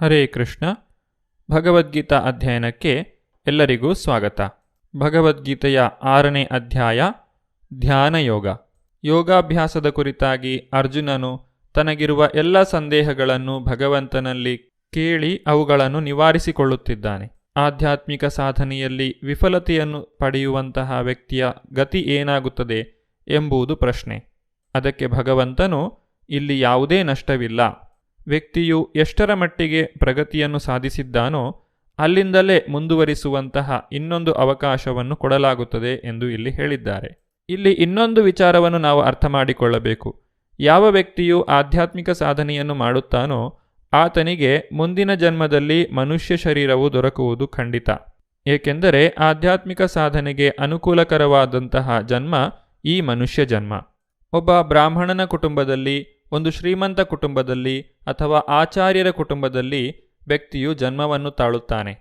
ಹರೇ ಕೃಷ್ಣ. ಭಗವದ್ಗೀತಾ ಅಧ್ಯಯನಕ್ಕೆ ಎಲ್ಲರಿಗೂ ಸ್ವಾಗತ. ಭಗವದ್ಗೀತೆಯ 6ನೇ ಅಧ್ಯಾಯ ಧ್ಯಾನಯೋಗ. ಯೋಗಾಭ್ಯಾಸದ ಕುರಿತಾಗಿ ಅರ್ಜುನನು ತನಗಿರುವ ಎಲ್ಲ ಸಂದೇಹಗಳನ್ನು ಭಗವಂತನಲ್ಲಿ ಕೇಳಿ ಅವುಗಳನ್ನು ನಿವಾರಿಸಿಕೊಳ್ಳುತ್ತಿದ್ದಾನೆ. ಆಧ್ಯಾತ್ಮಿಕ ಸಾಧನೆಯಲ್ಲಿ ವಿಫಲತೆಯನ್ನು ಪಡೆಯುವಂತಹ ವ್ಯಕ್ತಿಯ ಗತಿ ಏನಾಗುತ್ತದೆ ಎಂಬುದು ಪ್ರಶ್ನೆ. ಅದಕ್ಕೆ ಭಗವಂತನು, ಇಲ್ಲಿ ಯಾವುದೇ ನಷ್ಟವಿಲ್ಲ. ವ್ಯಕ್ತಿಯು ಎಷ್ಟರ ಮಟ್ಟಿಗೆ ಪ್ರಗತಿಯನ್ನು ಸಾಧಿಸಿದ್ದಾನೋ ಅಲ್ಲಿಂದಲೇ ಮುಂದುವರಿಸುವಂತಹ ಇನ್ನೊಂದು ಅವಕಾಶವನ್ನು ಕೊಡಲಾಗುತ್ತದೆ ಎಂದು ಇಲ್ಲಿ ಹೇಳಿದ್ದಾರೆ. ಇಲ್ಲಿ ಇನ್ನೊಂದು ವಿಚಾರವನ್ನು ನಾವು ಅರ್ಥ ಮಾಡಿಕೊಳ್ಳಬೇಕು. ಯಾವ ವ್ಯಕ್ತಿಯು ಆಧ್ಯಾತ್ಮಿಕ ಸಾಧನೆಯನ್ನು ಮಾಡುತ್ತಾನೋ ಆತನಿಗೆ ಮುಂದಿನ ಜನ್ಮದಲ್ಲಿ ಮನುಷ್ಯ ಶರೀರವು ದೊರಕುವುದು ಖಂಡಿತ. ಏಕೆಂದರೆ ಆಧ್ಯಾತ್ಮಿಕ ಸಾಧನೆಗೆ ಅನುಕೂಲಕರವಾದಂತಹ ಜನ್ಮ ಈ ಮನುಷ್ಯ ಜನ್ಮ. ಒಬ್ಬ ಬ್ರಾಹ್ಮಣನ ಕುಟುಂಬದಲ್ಲಿ, ಒಂದು ಶ್ರೀಮಂತ ಕುಟುಂಬದಲ್ಲಿ ಅಥವಾ ಆಚಾರ್ಯರ ಕುಟುಂಬದಲ್ಲಿ ವ್ಯಕ್ತಿಯು ಜನ್ಮವನ್ನು ತಾಳುತ್ತಾನೆ.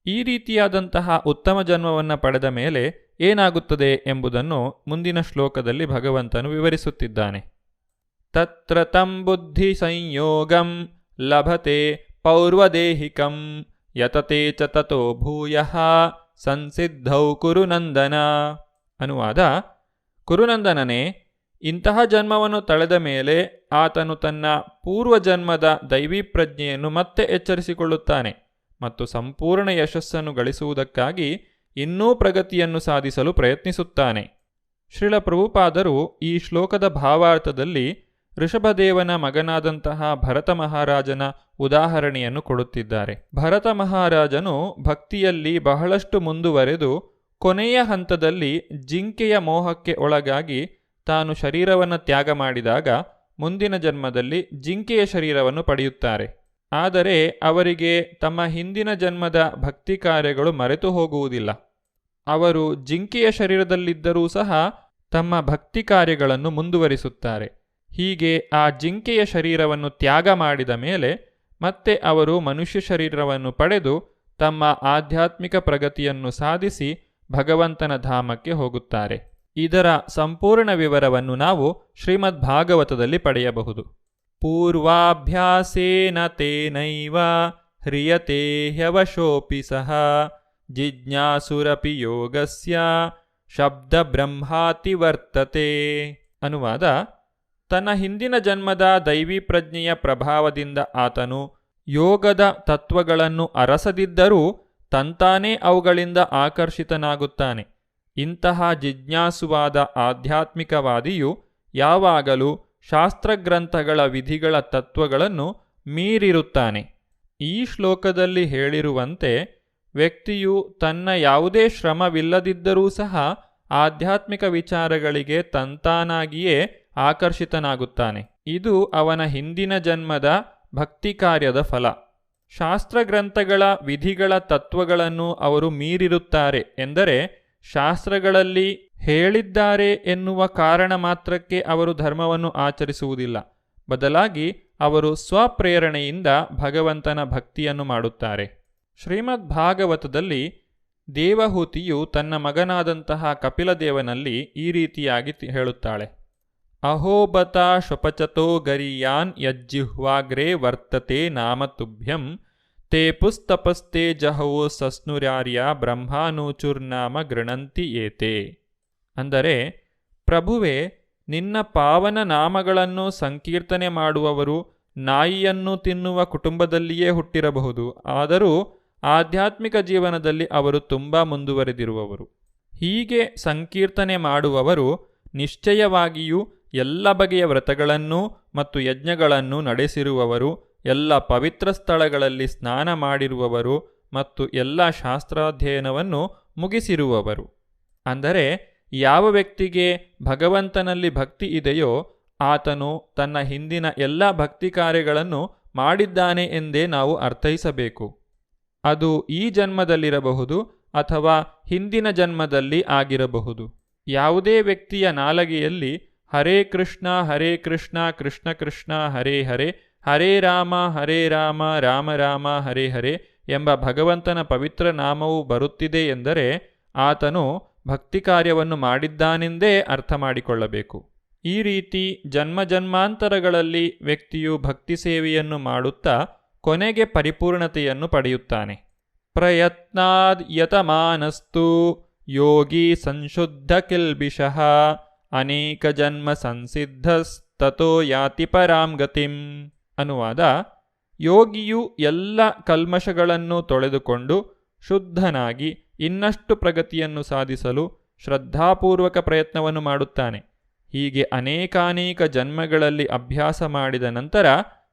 ಈ ರೀತಿಯಾದಂತಹ ಉತ್ತಮ ಜನ್ಮವನ್ನು ಪಡೆದ ಮೇಲೆ ಏನಾಗುತ್ತದೆ ಎಂಬುದನ್ನು ಮುಂದಿನ ಶ್ಲೋಕದಲ್ಲಿ ಭಗವಂತನು ವಿವರಿಸುತ್ತಿದ್ದಾನೆ. ತತ್ರ ತಂ ಬುದ್ಧಿ ಸಂಯೋಗಂ ಲಭತೆ ಪೌರ್ವದೇಹಿಕಂ ಯತತೆ ಚ ತತೋ ಭೂಯಃ ಸಂಸಿದ್ಧೌ ಕುರುನಂದನ. ಅನುವಾದ: ಕುರುನಂದನನೇ, ಇಂತಹ ಜನ್ಮವನ್ನು ತಳೆದ ಮೇಲೆ ಆತನು ತನ್ನ ಪೂರ್ವಜನ್ಮದ ದೈವೀ ಪ್ರಜ್ಞೆಯನ್ನು ಮತ್ತೆ ಎಚ್ಚರಿಸಿಕೊಳ್ಳುತ್ತಾನೆ ಮತ್ತು ಸಂಪೂರ್ಣ ಯಶಸ್ಸನ್ನು ಗಳಿಸುವುದಕ್ಕಾಗಿ ಇನ್ನೂ ಪ್ರಗತಿಯನ್ನು ಸಾಧಿಸಲು ಪ್ರಯತ್ನಿಸುತ್ತಾನೆ. ಶ್ರೀಲ ಪ್ರಭುಪಾದರು ಈ ಶ್ಲೋಕದ ಭಾವಾರ್ಥದಲ್ಲಿ ಋಷಭದೇವನ ಮಗನಾದಂತಹ ಭರತ ಮಹಾರಾಜನ ಉದಾಹರಣೆಯನ್ನು ಕೊಡುತ್ತಿದ್ದಾರೆ. ಭರತ ಮಹಾರಾಜನು ಭಕ್ತಿಯಲ್ಲಿ ಬಹಳಷ್ಟು ಮುಂದುವರೆದು ಕೊನೆಯ ಹಂತದಲ್ಲಿ ಜಿಂಕೆಯ ಮೋಹಕ್ಕೆ ಒಳಗಾಗಿ ತಾನು ಶರೀರವನ್ನು ತ್ಯಾಗ ಮಾಡಿದಾಗ ಮುಂದಿನ ಜನ್ಮದಲ್ಲಿ ಜಿಂಕೆಯ ಶರೀರವನ್ನು ಪಡೆಯುತ್ತಾರೆ. ಆದರೆ ಅವರಿಗೆ ತಮ್ಮ ಹಿಂದಿನ ಜನ್ಮದ ಭಕ್ತಿ ಕಾರ್ಯಗಳು ಮರೆತು ಹೋಗುವುದಿಲ್ಲ. ಅವರು ಜಿಂಕೆಯ ಶರೀರದಲ್ಲಿದ್ದರೂ ಸಹ ತಮ್ಮ ಭಕ್ತಿ ಕಾರ್ಯಗಳನ್ನು ಮುಂದುವರಿಸುತ್ತಾರೆ. ಹೀಗೆ ಆ ಜಿಂಕೆಯ ಶರೀರವನ್ನು ತ್ಯಾಗ ಮಾಡಿದ ಮೇಲೆ ಮತ್ತೆ ಅವರು ಮನುಷ್ಯ ಶರೀರವನ್ನು ಪಡೆದು ತಮ್ಮ ಆಧ್ಯಾತ್ಮಿಕ ಪ್ರಗತಿಯನ್ನು ಸಾಧಿಸಿ ಭಗವಂತನ ಧಾಮಕ್ಕೆ ಹೋಗುತ್ತಾರೆ. ಇದರ ಸಂಪೂರ್ಣ ವಿವರವನ್ನು ನಾವು ಶ್ರೀಮದ್ ಭಾಗವತದಲ್ಲಿ ಪಡೆಯಬಹುದು. ಪೂರ್ವಾಭ್ಯಾಸೇನ ತೇನೈವ ಹ್ರಿಯತೆ ಹ್ಯವಶೋಪಿ ಸಹ ಜಿಜ್ಞಾಸುರಪಿ ಯೋಗಸ್ಯ ಶಬ್ದ ಬ್ರಹ್ಮಾತಿ ವರ್ತತೆ. ಅನುವಾದ: ತನ್ನ ಹಿಂದಿನ ಜನ್ಮದ ದೈವೀ ಪ್ರಜ್ಞೆಯ ಪ್ರಭಾವದಿಂದ ಆತನು ಯೋಗದ ತತ್ವಗಳನ್ನು ಅರಸದಿದ್ದರೂ ತಂತಾನೇ ಅವುಗಳಿಂದ ಆಕರ್ಷಿತನಾಗುತ್ತಾನೆ. ಇಂತಹ ಜಿಜ್ಞಾಸುವಾದ ಆಧ್ಯಾತ್ಮಿಕವಾದಿಯು ಯಾವಾಗಲೂ ಶಾಸ್ತ್ರಗ್ರಂಥಗಳ ವಿಧಿಗಳ ತತ್ವಗಳನ್ನು ಮೀರಿರುತ್ತಾನೆ. ಈ ಶ್ಲೋಕದಲ್ಲಿ ಹೇಳಿರುವಂತೆ ವ್ಯಕ್ತಿಯು ತನ್ನ ಯಾವುದೇ ಶ್ರಮವಿಲ್ಲದಿದ್ದರೂ ಸಹ ಆಧ್ಯಾತ್ಮಿಕ ವಿಚಾರಗಳಿಗೆ ತಂತಾನಾಗಿಯೇ ಆಕರ್ಷಿತನಾಗುತ್ತಾನೆ. ಇದು ಅವನ ಹಿಂದಿನ ಜನ್ಮದ ಭಕ್ತಿ ಕಾರ್ಯದ ಫಲ. ಶಾಸ್ತ್ರಗ್ರಂಥಗಳ ವಿಧಿಗಳ ತತ್ವಗಳನ್ನು ಅವರು ಮೀರಿರುತ್ತಾರೆ ಎಂದರೆ ಶಾಸ್ತ್ರಗಳಲ್ಲಿ ಹೇಳಿದ್ದಾರೆ ಎನ್ನುವ ಕಾರಣ ಮಾತ್ರಕ್ಕೆ ಅವರು ಧರ್ಮವನ್ನು ಆಚರಿಸುವುದಿಲ್ಲ. ಬದಲಾಗಿ ಅವರು ಸ್ವಪ್ರೇರಣೆಯಿಂದ ಭಗವಂತನ ಭಕ್ತಿಯನ್ನು ಮಾಡುತ್ತಾರೆ. ಶ್ರೀಮದ್ ಭಾಗವತದಲ್ಲಿ ದೇವಹೂತಿಯು ತನ್ನ ಮಗನಾದಂತಹ ಕಪಿಲದೇವನಲ್ಲಿ ಈ ರೀತಿಯಾಗಿ ಹೇಳುತ್ತಾಳೆ: ಅಹೋಬತ ಶಪಚತೋ ಗರಿಯಾನ್ ಯಜ್ಜಿಹ್ವಾಗ್ರೇ ವರ್ತತೆ ನಾಮ ತುಭ್ಯಂ ತೇ ಪುಸ್ತಪಸ್ತೆ ಜಹೋ ಸಸ್ನುರ್ಯಾರ್ಯ ಬ್ರಹ್ಮಾನೂಚುರ್ನಾಮ ಗೃಣಂತಿ ಏತೆ. ಅಂದರೆ, ಪ್ರಭುವೇ, ನಿನ್ನ ಪಾವನ ನಾಮಗಳನ್ನು ಸಂಕೀರ್ತನೆ ಮಾಡುವವರು ನಾಯಿಯನ್ನು ತಿನ್ನುವ ಕುಟುಂಬದಲ್ಲಿಯೇ ಹುಟ್ಟಿರಬಹುದು. ಆದರೂ ಆಧ್ಯಾತ್ಮಿಕ ಜೀವನದಲ್ಲಿ ಅವರು ತುಂಬ ಮುಂದುವರೆದಿರುವವರು. ಹೀಗೆ ಸಂಕೀರ್ತನೆ ಮಾಡುವವರು ನಿಶ್ಚಯವಾಗಿಯೂ ಎಲ್ಲ ಬಗೆಯ ವ್ರತಗಳನ್ನೂ ಮತ್ತು ಯಜ್ಞಗಳನ್ನು ನಡೆಸಿರುವವರು, ಎಲ್ಲ ಪವಿತ್ರ ಸ್ಥಳಗಳಲ್ಲಿ ಸ್ನಾನ ಮಾಡಿರುವವರು ಮತ್ತು ಎಲ್ಲ ಶಾಸ್ತ್ರಾಧ್ಯಯನವನ್ನು ಮುಗಿಸಿರುವವರು. ಅಂದರೆ, ಯಾವ ವ್ಯಕ್ತಿಗೆ ಭಗವಂತನಲ್ಲಿ ಭಕ್ತಿ ಇದೆಯೋ ಆತನು ತನ್ನ ಹಿಂದಿನ ಎಲ್ಲ ಭಕ್ತಿ ಕಾರ್ಯಗಳನ್ನು ಮಾಡಿದ್ದಾನೆ ಎಂದೇ ನಾವು ಅರ್ಥೈಸಬೇಕು. ಅದು ಈ ಜನ್ಮದಲ್ಲಿರಬಹುದು ಅಥವಾ ಹಿಂದಿನ ಜನ್ಮದಲ್ಲಿ ಆಗಿರಬಹುದು. ಯಾವುದೇ ವ್ಯಕ್ತಿಯ ನಾಲಗೆಯಲ್ಲಿ ಹರೇ ಕೃಷ್ಣ ಕೃಷ್ಣ ಕೃಷ್ಣ ಹರೇ ಹರೇ, ಹರೇ ರಾಮ ರಾಮ ರಾಮ ಹರೇ ಹರೇ ಎಂಬ ಭಗವಂತನ ಪವಿತ್ರ ನಾಮವು ಬರುತ್ತಿದೆ ಎಂದರೆ ಆತನು ಭಕ್ತಿ ಕಾರ್ಯವನ್ನು ಮಾಡಿದ್ದಾನೆಂದೇ ಅರ್ಥ ಮಾಡಿಕೊಳ್ಳಬೇಕು. ಈ ರೀತಿ ಜನ್ಮ ಜನ್ಮಾಂತರಗಳಲ್ಲಿ ವ್ಯಕ್ತಿಯು ಭಕ್ತಿ ಸೇವೆಯನ್ನು ಮಾಡುತ್ತಾ ಕೊನೆಗೆ ಪರಿಪೂರ್ಣತೆಯನ್ನು ಪಡೆಯುತ್ತಾನೆ. ಪ್ರಯತ್ನಾದ್ ಯತಮಾನಸ್ತು ಯೋಗಿ ಸಂಶುದ್ಧ ಕಿಲ್ಬಿಷಃ ಅನೇಕ ಜನ್ಮ ಸಂಸಿದ್ಧಸ್ತತೋ ಯಾತಿ ಪರಾಂ ಗತಿಂ. ಅನುವಾದ: ಯೋಗಿಯು ಎಲ್ಲ ಕಲ್ಮಶಗಳನ್ನು ತೊಳೆದುಕೊಂಡು ಶುದ್ಧನಾಗಿ ಇನ್ನಷ್ಟು ಪ್ರಗತಿಯನ್ನು ಸಾಧಿಸಲು ಶ್ರದ್ಧಾಪೂರ್ವಕ ಪ್ರಯತ್ನವನ್ನು ಮಾಡುತ್ತಾನೆ. ಹೀಗೆ ಅನೇಕಾನೇಕ ಜನ್ಮಗಳಲ್ಲಿ ಅಭ್ಯಾಸ ಮಾಡಿದ ನಂತರ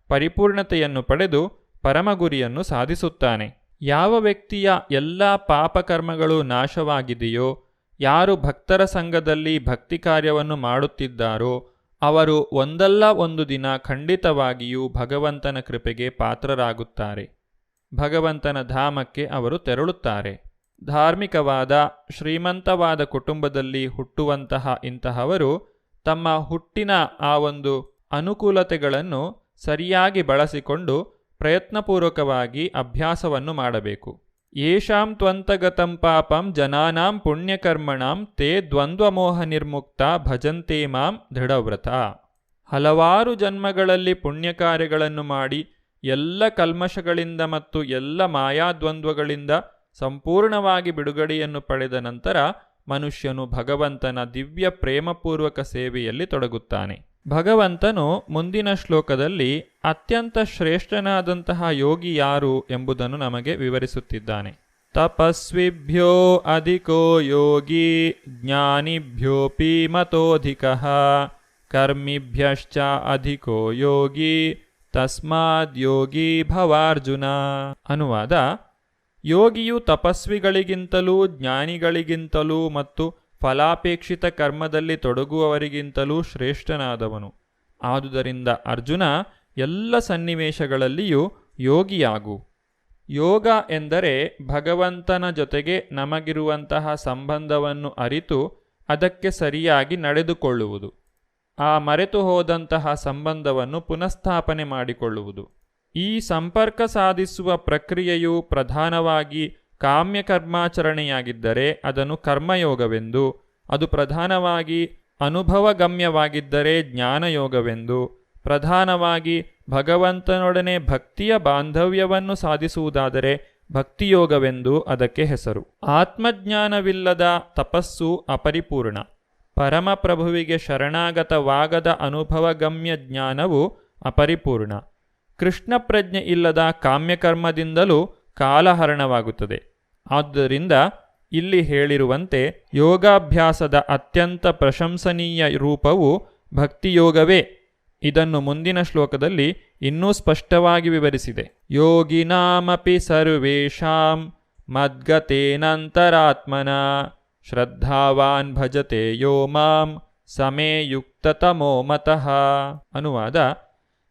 ಪರಿಪೂರ್ಣತೆಯನ್ನು ಪಡೆದು ಪರಮಗುರಿಯನ್ನು ಸಾಧಿಸುತ್ತಾನೆ. ಯಾವ ವ್ಯಕ್ತಿಯ ಎಲ್ಲ ಪಾಪಕರ್ಮಗಳು ನಾಶವಾಗಿದೆಯೋ, ಯಾರು ಭಕ್ತರ ಸಂಘದಲ್ಲಿ ಭಕ್ತಿ ಕಾರ್ಯವನ್ನು ಮಾಡುತ್ತಿದ್ದಾರೋ ಅವರು ಒಂದಲ್ಲ ಒಂದು ದಿನ ಖಂಡಿತವಾಗಿಯೂ ಭಗವಂತನ ಕೃಪೆಗೆ ಪಾತ್ರರಾಗುತ್ತಾರೆ. ಭಗವಂತನ ಧಾಮಕ್ಕೆ ಅವರು ತೆರಳುತ್ತಾರೆ. ಧಾರ್ಮಿಕವಾದ ಶ್ರೀಮಂತವಾದ ಕುಟುಂಬದಲ್ಲಿ ಹುಟ್ಟುವಂತಹ ಇಂತಹವರು ತಮ್ಮ ಹುಟ್ಟಿನ ಆ ಒಂದು ಅನುಕೂಲತೆಗಳನ್ನು ಸರಿಯಾಗಿ ಬಳಸಿಕೊಂಡು ಪ್ರಯತ್ನಪೂರ್ವಕವಾಗಿ ಅಭ್ಯಾಸವನ್ನು ಮಾಡಬೇಕು. ಯೇಷಾಂ ತ್ವಂತಗತಂ ಪಾಪಂ ಜನಾನಾಂ ಪುಣ್ಯಕರ್ಮಣಾಂ ತೇ ದ್ವಂದ್ವಮೋಹ ನಿರ್ಮುಕ್ತ ಭಜಂತೆ ಮಾಂ ದೃಢವ್ರತ. ಹಲವಾರು ಜನ್ಮಗಳಲ್ಲಿ ಪುಣ್ಯಕಾರ್ಯಗಳನ್ನು ಮಾಡಿ ಎಲ್ಲ ಕಲ್ಮಶಗಳಿಂದ ಮತ್ತು ಎಲ್ಲ ಮಾಯಾದ್ವಂದ್ವಗಳಿಂದ ಸಂಪೂರ್ಣವಾಗಿ ಬಿಡುಗಡೆಯನ್ನು ಪಡೆದ ನಂತರ ಮನುಷ್ಯನು ಭಗವಂತನ ದಿವ್ಯ ಪ್ರೇಮಪೂರ್ವಕ ಸೇವೆಯಲ್ಲಿ ತೊಡಗುತ್ತಾನೆ. ಭಗವಂತನು ಮುಂದಿನ ಶ್ಲೋಕದಲ್ಲಿ ಅತ್ಯಂತ ಶ್ರೇಷ್ಠನಾದಂತಹ ಯೋಗಿ ಯಾರು ಎಂಬುದನ್ನು ನಮಗೆ ವಿವರಿಸುತ್ತಿದ್ದಾನೆ. ತಪಸ್ವಿಭ್ಯೋ ಅಧಿಕೋ ಯೋಗಿ ಜ್ಞಾನಿಭ್ಯೋಪಿ ಮತೋಧಿಕಃ ಕರ್ಮಿಭ್ಯಶ್ಚ ಅಧಿಕೋ ಯೋಗಿ ತಸ್ಮಾದ್ ಯೋಗಿ ಭವಾರ್ಜುನ. ಅನುವಾದ: ಯೋಗಿಯು ತಪಸ್ವಿಗಳಿಗಿಂತಲೂ ಜ್ಞಾನಿಗಳಿಗಿಂತಲೂ ಮತ್ತು ಫಲಾಪೇಕ್ಷಿತ ಕರ್ಮದಲ್ಲಿ ತೊಡಗುವವರಿಗಿಂತಲೂ ಶ್ರೇಷ್ಠನಾದವನು. ಆದುದರಿಂದ ಅರ್ಜುನ, ಎಲ್ಲ ಸನ್ನಿವೇಶಗಳಲ್ಲಿಯೂ ಯೋಗಿಯಾಗು. ಯೋಗ ಎಂದರೆ ಭಗವಂತನ ಜೊತೆಗೆ ನಮಗಿರುವಂತಹ ಸಂಬಂಧವನ್ನು ಅರಿತು ಅದಕ್ಕೆ ಸರಿಯಾಗಿ ನಡೆದುಕೊಳ್ಳುವುದು, ಆ ಮರೆತು ಹೋದಂತಹ ಸಂಬಂಧವನ್ನು ಪುನಃಸ್ಥಾಪನೆ ಮಾಡಿಕೊಳ್ಳುವುದು. ಈ ಸಂಪರ್ಕ ಸಾಧಿಸುವ ಪ್ರಕ್ರಿಯೆಯು ಪ್ರಧಾನವಾಗಿ ಕಾಮ್ಯಕರ್ಮಾಚರಣೆಯಾಗಿದ್ದರೆ ಅದನ್ನು ಕರ್ಮಯೋಗವೆಂದು, ಅದು ಪ್ರಧಾನವಾಗಿ ಅನುಭವಗಮ್ಯವಾಗಿದ್ದರೆ ಜ್ಞಾನಯೋಗವೆಂದು, ಪ್ರಧಾನವಾಗಿ ಭಗವಂತನೊಡನೆ ಭಕ್ತಿಯ ಬಾಂಧವ್ಯವನ್ನು ಸಾಧಿಸುವುದಾದರೆ ಭಕ್ತಿಯೋಗವೆಂದು ಅದಕ್ಕೆ ಹೆಸರು. ಆತ್ಮಜ್ಞಾನವಿಲ್ಲದ ತಪಸ್ಸು ಅಪರಿಪೂರ್ಣ. ಪರಮಪ್ರಭುವಿಗೆ ಶರಣಾಗತವಾಗದ ಅನುಭವಗಮ್ಯ ಜ್ಞಾನವು ಅಪರಿಪೂರ್ಣ. ಕೃಷ್ಣ ಪ್ರಜ್ಞೆ ಇಲ್ಲದ ಕಾಮ್ಯಕರ್ಮದಿಂದಲೂ ಕಾಲಹರಣವಾಗುತ್ತದೆ. ಆದ್ದರಿಂದ ಇಲ್ಲಿ ಹೇಳಿರುವಂತೆ ಯೋಗಾಭ್ಯಾಸದ ಅತ್ಯಂತ ಪ್ರಶಂಸನೀಯ ರೂಪವು ಭಕ್ತಿಯೋಗವೇ. ಇದನ್ನು ಮುಂದಿನ ಶ್ಲೋಕದಲ್ಲಿ ಇನ್ನೂ ಸ್ಪಷ್ಟವಾಗಿ ವಿವರಿಸಿದೆ. ಯೋಗಿನಾಮಪಿ ಸರ್ವೇಷಾಂ ಮದ್ಗತೇನಂತರಾತ್ಮನ ಶ್ರದ್ಧಾವಾನ್ ಭಜತೆ ಯೋ ಮಾಂ ಸಮೇ ಯುಕ್ತತಮೋ ಮತಃ. ಅನುವಾದ: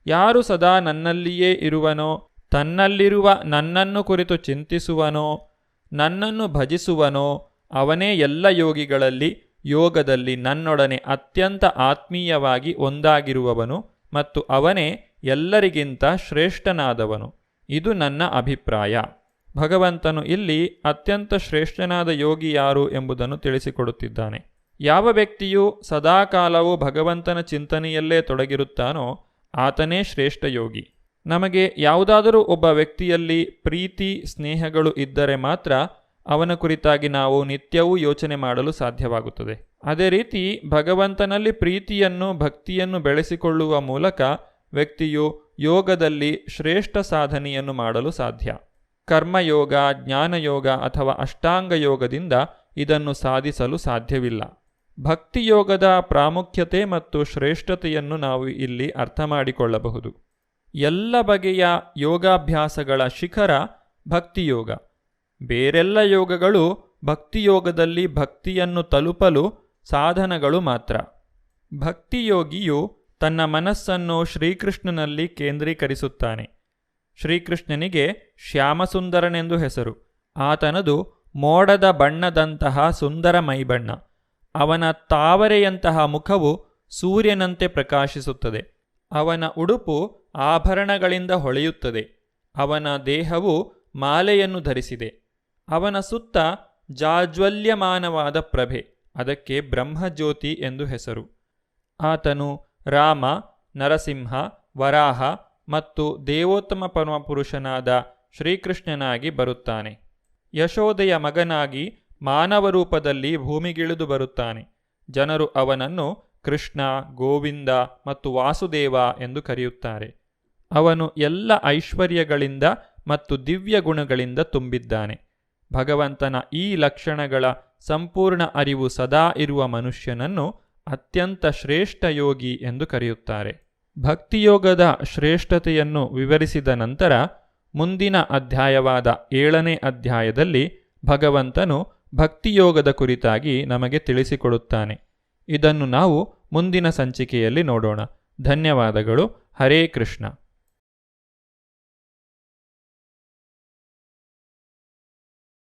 ಯಾರು ಸದಾ ನನ್ನಲ್ಲಿಯೇ ಇರುವನೋ, ತನ್ನಲ್ಲಿರುವ ನನ್ನನ್ನು ಕುರಿತು ಚಿಂತಿಸುವನೋ, ನನ್ನನ್ನು ಭಜಿಸುವನೋ ಅವನೇ ಎಲ್ಲ ಯೋಗಿಗಳಲ್ಲಿ ಯೋಗದಲ್ಲಿ ನನ್ನೊಡನೆ ಅತ್ಯಂತ ಆತ್ಮೀಯವಾಗಿ ಒಂದಾಗಿರುವವನು ಮತ್ತು ಅವನೇ ಎಲ್ಲರಿಗಿಂತ ಶ್ರೇಷ್ಠನಾದವನು. ಇದು ನನ್ನ ಅಭಿಪ್ರಾಯ. ಭಗವಂತನು ಇಲ್ಲಿ ಅತ್ಯಂತ ಶ್ರೇಷ್ಠನಾದ ಯೋಗಿ ಯಾರು ಎಂಬುದನ್ನು ತಿಳಿಸಿಕೊಡುತ್ತಿದ್ದಾನೆ. ಯಾವ ವ್ಯಕ್ತಿಯು ಸದಾಕಾಲವೂ ಭಗವಂತನ ಚಿಂತನೆಯಲ್ಲೇ ತೊಡಗಿರುತ್ತಾನೋ ಆತನೇ ಶ್ರೇಷ್ಠ ಯೋಗಿ. ನಮಗೆ ಯಾವುದಾದರೂ ಒಬ್ಬ ವ್ಯಕ್ತಿಯಲ್ಲಿ ಪ್ರೀತಿ ಸ್ನೇಹಗಳು ಇದ್ದರೆ ಮಾತ್ರ ಅವನ ಕುರಿತಾಗಿ ನಾವು ನಿತ್ಯವೂ ಯೋಚನೆ ಮಾಡಲು ಸಾಧ್ಯವಾಗುತ್ತದೆ. ಅದೇ ರೀತಿ ಭಗವಂತನಲ್ಲಿ ಪ್ರೀತಿಯನ್ನು ಭಕ್ತಿಯನ್ನು ಬೆಳೆಸಿಕೊಳ್ಳುವ ಮೂಲಕ ವ್ಯಕ್ತಿಯು ಯೋಗದಲ್ಲಿ ಶ್ರೇಷ್ಠ ಸಾಧನೆಯನ್ನು ಮಾಡಲು ಸಾಧ್ಯ. ಕರ್ಮಯೋಗ, ಜ್ಞಾನಯೋಗ ಅಥವಾ ಅಷ್ಟಾಂಗ ಯೋಗದಿಂದ ಇದನ್ನು ಸಾಧಿಸಲು ಸಾಧ್ಯವಿಲ್ಲ. ಭಕ್ತಿಯೋಗದ ಪ್ರಾಮುಖ್ಯತೆ ಮತ್ತು ಶ್ರೇಷ್ಠತೆಯನ್ನು ನಾವು ಇಲ್ಲಿ ಅರ್ಥ ಮಾಡಿಕೊಳ್ಳಬಹುದು. ಎಲ್ಲ ಬಗೆಯ ಯೋಗಾಭ್ಯಾಸಗಳ ಶಿಖರ ಭಕ್ತಿಯೋಗ. ಬೇರೆಲ್ಲ ಯೋಗಗಳು ಭಕ್ತಿಯೋಗದಲ್ಲಿ ಭಕ್ತಿಯನ್ನು ತಲುಪಲು ಸಾಧನಗಳು ಮಾತ್ರ. ಭಕ್ತಿಯೋಗಿಯು ತನ್ನ ಮನಸ್ಸನ್ನು ಶ್ರೀಕೃಷ್ಣನಲ್ಲಿ ಕೇಂದ್ರೀಕರಿಸುತ್ತಾನೆ. ಶ್ರೀಕೃಷ್ಣನಿಗೆ ಶ್ಯಾಮಸುಂದರನೆಂದು ಹೆಸರು. ಆತನದು ಮೋಡದ ಬಣ್ಣದಂತಹ ಸುಂದರ ಮೈಬಣ್ಣ. ಅವನ ತಾವರೆಯಂತಹ ಮುಖವು ಸೂರ್ಯನಂತೆ ಪ್ರಕಾಶಿಸುತ್ತದೆ. ಅವನ ಉಡುಪು ಆಭರಣಗಳಿಂದ ಹೊಳೆಯುತ್ತದೆ. ಅವನ ದೇಹವು ಮಾಲೆಯನ್ನು ಧರಿಸಿದೆ. ಅವನ ಸುತ್ತ ಜಾಜ್ವಲ್ಯಮಾನವಾದ ಪ್ರಭೆ, ಅದಕ್ಕೆ ಬ್ರಹ್ಮಜ್ಯೋತಿ ಎಂದು ಹೆಸರು. ಆತನು ರಾಮ, ನರಸಿಂಹ, ವರಾಹ, ಮತ್ತು ದೇವೋತ್ತಮ ಪರಮಪುರುಷನಾದ ಶ್ರೀಕೃಷ್ಣನಾಗಿ ಬರುತ್ತಾನೆ. ಯಶೋದೆಯ ಮಗನಾಗಿ ಮಾನವ ರೂಪದಲ್ಲಿ ಭೂಮಿಗಿಳಿದು ಬರುತ್ತಾನೆ. ಜನರು ಅವನನ್ನು ಕೃಷ್ಣ, ಗೋವಿಂದ ಮತ್ತು ವಾಸುದೇವ ಎಂದು ಕರೆಯುತ್ತಾರೆ. ಅವನು ಎಲ್ಲ ಐಶ್ವರ್ಯಗಳಿಂದ ಮತ್ತು ದಿವ್ಯ ಗುಣಗಳಿಂದ ತುಂಬಿದ್ದಾನೆ. ಭಗವಂತನ ಈ ಲಕ್ಷಣಗಳ ಸಂಪೂರ್ಣ ಅರಿವು ಸದಾ ಇರುವ ಮನುಷ್ಯನನ್ನು ಅತ್ಯಂತ ಶ್ರೇಷ್ಠ ಯೋಗಿ ಎಂದು ಕರೆಯುತ್ತಾರೆ. ಭಕ್ತಿಯೋಗದ ಶ್ರೇಷ್ಠತೆಯನ್ನು ವಿವರಿಸಿದ ನಂತರ ಮುಂದಿನ ಅಧ್ಯಾಯವಾದ 7ನೇ ಅಧ್ಯಾಯದಲ್ಲಿ ಭಗವಂತನು ಭಕ್ತಿಯೋಗದ ಕುರಿತಾಗಿ ನಮಗೆ ತಿಳಿಸಿಕೊಡುತ್ತಾನೆ. ಇದನ್ನು ನಾವು ಮುಂದಿನ ಸಂಚಿಕೆಯಲ್ಲಿ ನೋಡೋಣ. ಧನ್ಯವಾದಗಳು. ಹರೇ ಕೃಷ್ಣ.